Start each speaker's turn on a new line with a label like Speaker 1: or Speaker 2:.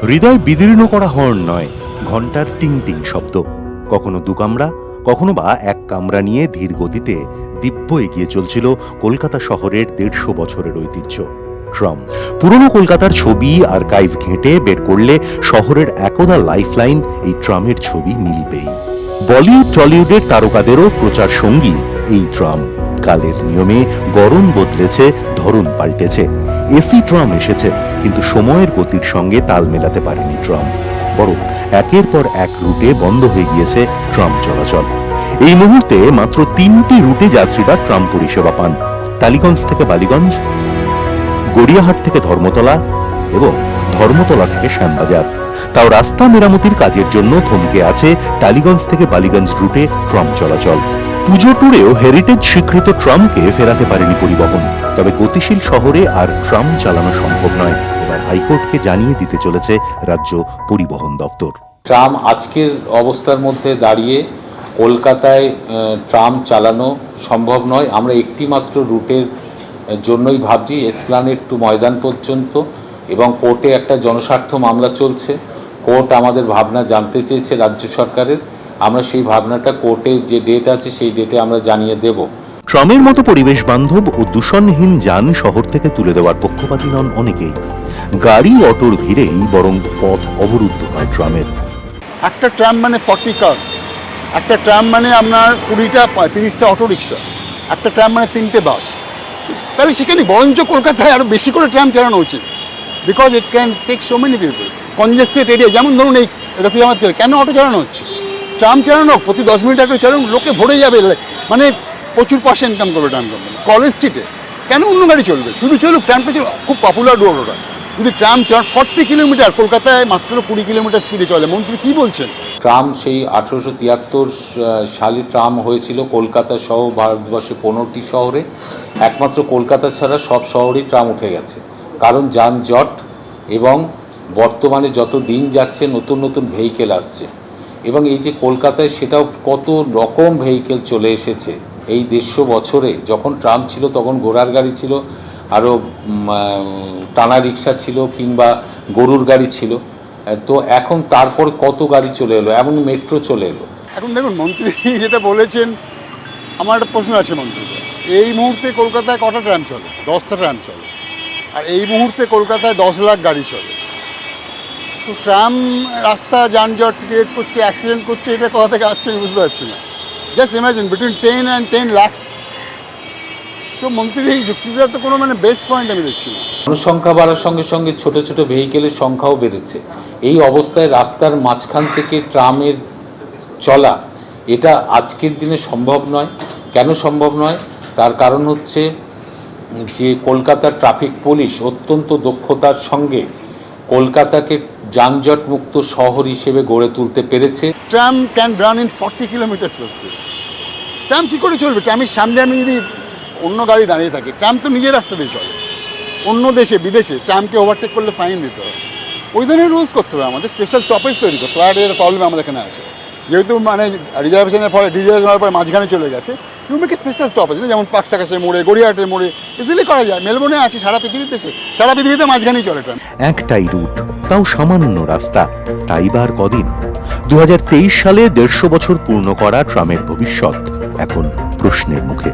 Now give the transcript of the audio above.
Speaker 1: হৃদয় বিদীর্ণ করা হর্ন নয়, ঘন্টার টিং টিং শব্দ। কখনো দু কামরা, কখনো বা এক কামরা নিয়ে ধীর গতিতে দিব্য এগিয়ে চলছিল কলকাতা শহরের ১৫০ বছরের ঐতিহ্য ট্রাম। পুরনো কলকাতার ছবি আর্কাইভ ঘেঁটে বের করলে শহরের একদা লাইফলাইন এই ট্রামের ছবি মিলিবেই। বলিউড টলিউডের তারকাদেরও প্রচার সঙ্গী এই ট্রাম। কালের নিয়মে গড়ন বদলেছে, ধরন পাল্টেছে। এসি ট্রাম এসেছে, কিন্তু সময়ের গতির সঙ্গে তাল মেলাতে পারেনি ট্রাম। বরং একের পর এক রুটে বন্ধ হয়ে গিয়েছে ট্রাম চলাচল। এই মুহূর্তে মাত্র ৩টি রুটে যাত্রীরা ট্রাম পরিষেবা পান। টালিগঞ্জ থেকে বালিগঞ্জ, গড়িয়াহাট থেকে ধর্মতলা এবং ধর্মতলা থেকে শ্যামবাজার। তাও রাস্তা মেরামতির কাজের জন্য থমকে আছে টালিগঞ্জ থেকে বালিগঞ্জ রুটে ট্রাম চলাচল। পুজো ট্যুরেও হেরিটেজ স্বীকৃত ট্রামকে ফেরাতে পারেনি পরিবহন। তবে গতিশীল শহরে আর ট্রাম চালানো সম্ভব নয়, এবার হাইকোর্টকে জানিয়ে দিতে চলেছে রাজ্য পরিবহন দপ্তর।
Speaker 2: ট্রাম আজকের অবস্থার মধ্যে দাঁড়িয়ে কলকাতায় ট্রাম চালানো সম্ভব নয়। আমরা একটি মাত্র রুটের জন্যই ভাবছি, এসপ্ল্যানেড টু ময়দান পর্যন্ত, এবং কোর্টে একটা জনস্বার্থ মামলা চলছে। কোর্ট আমাদের ভাবনা জানতে চেয়েছে রাজ্য সরকারের। আমরা সেই ভাবনাটা কোর্টে যে ডেট আছে সেই ডেটে আমরা জানিয়ে দেব।
Speaker 1: ট্রামের মতো পরিবেশ বান্ধব ও দূষণহীন যান শহর থেকে তুলে দেওয়ার পক্ষপাতী নন অনেকেই। গাড়ি অটোর ভিড়েই বরং পথ অবরুদ্ধ হয় ট্রামের।
Speaker 3: একটা ট্রাম মানে 40 কার্স, একটা ট্রাম মানে আপনার 20টা 30টা অটো রিক্সা, একটা ট্রাম মানে 3টে বাস। তাহলে সেখানে বরঞ্চ কলকাতায় আরও বেশি করে ট্রাম চালানো উচিত, because it can take so many people. Congested area, যেমন ধরুন এই রফিয়াবাদ কেন অটো চালানো হচ্ছে? ট্রাম চালানো প্রতি 10 মিনিট একটা চালানো, লোকে ভরে যাবে, মানে প্রচুর পয়সা ইনকাম করবে ট্রাম কোম্পানি। কলেজ স্ট্রিটে কেন অন্য গাড়ি চলবে? শুধু চলুক, ট্রামটা খুব পপুলার রোড ওটা। যদি ট্রাম 40 কিলোমিটার, কলকাতায় মাত্র 20 কিলোমিটার স্পিডে চলে। মন্ত্রী কী বলছেন?
Speaker 2: ট্রাম সেই 1873 সালে ট্রাম হয়েছিল কলকাতা সহ ভারতবর্ষে 15টি শহরে। একমাত্র কলকাতা ছাড়া সব শহরেই ট্রাম উঠে গেছে, কারণ যানজট এবং বর্তমানে যত দিন যাচ্ছে নতুন নতুন ভেহিকেল আসছে। এবং এই যে কলকাতায় সেটাও কত রকম ভেহিকেল চলে এসেছে এই 150 বছরে। যখন ট্রাম ছিল তখন ঘোড়ার গাড়ি ছিল, আরও টানা রিক্সা ছিল, কিংবা গরুর গাড়ি ছিল। তো এখন তারপর কত গাড়ি চলে এলো, এমন মেট্রো চলে এলো।
Speaker 3: এখন দেখুন মন্ত্রী যেটা বলেছেন, আমার একটা প্রশ্ন আছে মন্ত্রীকে। এই মুহূর্তে কলকাতায় কটা ট্রাম চলে? 10টা ট্রাম চলে। আর এই মুহূর্তে কলকাতায় 10 লাখ গাড়ি চলে। তো ট্রাম রাস্তা যানজট ক্রিয়েট করছে, অ্যাক্সিডেন্ট করছে, এটা কোথা থেকে আসছে আমি বুঝতে পারছি না। Just imagine between 10 and 10 lakhs। So মন্ত্রীর এই যুক্তিটা তো কোনো মানে বেস্ট পয়েন্ট আমি দেখছি না।
Speaker 2: জনসংখ্যা বাড়ার সঙ্গে সঙ্গে ছোট ছোট ভেহিকেলের সংখ্যাও বেড়েছে। এই অবস্থায় রাস্তার মাঝখান থেকে ট্রামের চলা এটা আজকের দিনে সম্ভব নয়। কেন সম্ভব নয়? তার কারণ হচ্ছে যে কলকাতার ট্রাফিক পুলিশ অত্যন্ত দক্ষতার সঙ্গে কলকাতাকে যানজট মুক্ত শহর হিসেবে গড়ে তুলতে পেরেছে।
Speaker 3: Tram can run in 40 kilometre per speed. Tram কী করে চলবে? ট্রামের সামনে আমি যদি অন্য গাড়ি দাঁড়িয়ে থাকে, ট্রাম তো নিজের রাস্তা দিয়ে চলে। অন্য দেশে বিদেশে ট্রামকে ওভারটেক করলে ফাইন দিতে হবে। ওই ধরনের রুলস করতে হবে, আমাদের স্পেশাল স্টপেজ তৈরি করতে হবে। আর এর প্রবলেম আমাদের এখানে আছে, যেহেতু মানে রিজার্ভেশনের ফলে রিজার্ভেশন হওয়ার পরে মাঝখানে চলে গেছে। মেক স্পেশাল স্টপেজ, যেমন পাকসাকাশের মোড়ে, গড়িয়াহাটের মোড়ে ইজিলি করা যায়। মেলবোর্নে আছে, সারা পৃথিবীর দেশে, সারা পৃথিবীতে মাঝখানেই চলে ট্রাম।
Speaker 1: একটাই রুট, তাও সামান্য রাস্তা, তাই বার কদিন। 2023 সালে 150 বছর পূর্ণ করা ট্রামের ভবিষ্যৎ এখন প্রশ্নের মুখে।